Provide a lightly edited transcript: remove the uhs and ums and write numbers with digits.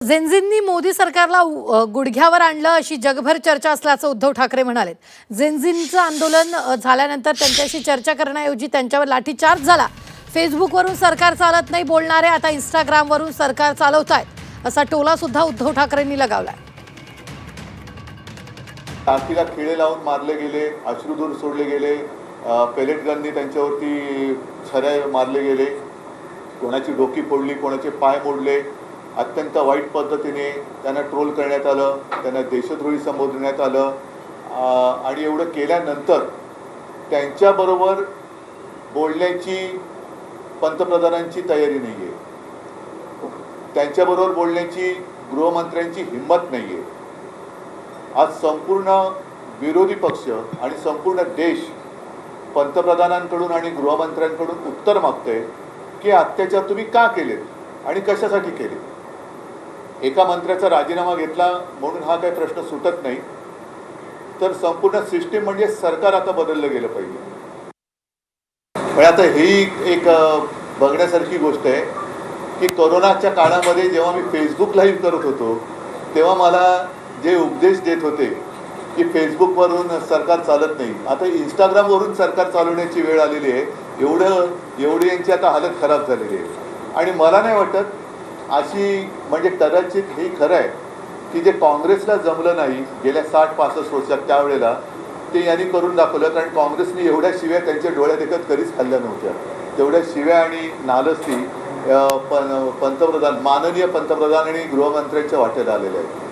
झेनझींनी मोदी सरकारला गुडघ्यावर आणलं अशी जगभर चर्चा असल्याचं उद्धव ठाकरे म्हणाले। झेनझींचं आंदोलन झाल्यानंतर त्यांच्याशी चर्चा करण्याऐवजी त्यांच्यावर लाठीचार्ज झाला। फेसबुकवरून सरकार चालत नाही बोलणारे आता इंस्टाग्रामवरून सरकार चालवतायत असा टोला सुद्धा उद्धव ठाकरेंनी लगावलाय। टाकीला खिळे लावून मारले गेले, अश्रुधूर सोडले गेले, पेलेट गननी त्यांच्यावरती छऱ्या मारले गेले, कोणाची डोकी फोडली, कोणाचे पाय मोडले, अत्यंत वाईट पद्धतीने त्यांना ट्रोल करण्यात आलं, त्यांना देशद्रोही संबोधण्यात आलं। आणि एवढं केल्यानंतर त्यांच्याबरोबर बोलण्याची पंतप्रधानांची तयारी नाही आहे, त्यांच्याबरोबर बोलण्याची गृहमंत्र्यांची हिंमत नाही आहे। आज संपूर्ण विरोधी पक्ष आणि संपूर्ण देश पंतप्रधानांकडून आणि गृहमंत्र्यांकडून उत्तर मागतोय की अत्याचार तुम्ही का केलेत आणि कशासाठी केले। एका मंत्र्याचा राजीनामा घेतला म्हणून हा काही प्रश्न सुटत नाही, तर संपूर्ण सिस्टीम म्हणजे सरकार आता बदललं गेलं पाहिजे। पण आता ही एक बघण्यासारखी गोष्ट आहे की कोरोनाच्या काळामध्ये जेव्हा मी फेसबुक लाईव्ह करत होतो तेव्हा मला जे उपदेश देत होते की फेसबुकवरून सरकार चालत नाही, आता इंस्टाग्रामवरून सरकार चालवण्याची वेळ आलेली आहे। एवढी यांची आता हालत खराब झालेली आहे। आणि मला नाही वाटत अशी म्हणजे कदाचित हे खरं आहे की जे काँग्रेसला जमलं नाही गेल्या 60-65 वर्षात त्यावेळेला ते यांनी करून दाखवलं, कारण काँग्रेसने एवढ्या शिव्या त्यांच्या डोळ्यात एकत कधीच खाल्ल्या नव्हत्या। तेवढ्या शिव्या आणि नालस्ती माननीय पंतप्रधान आणि गृहमंत्र्यांच्या वाटेला आलेल्या आहेत।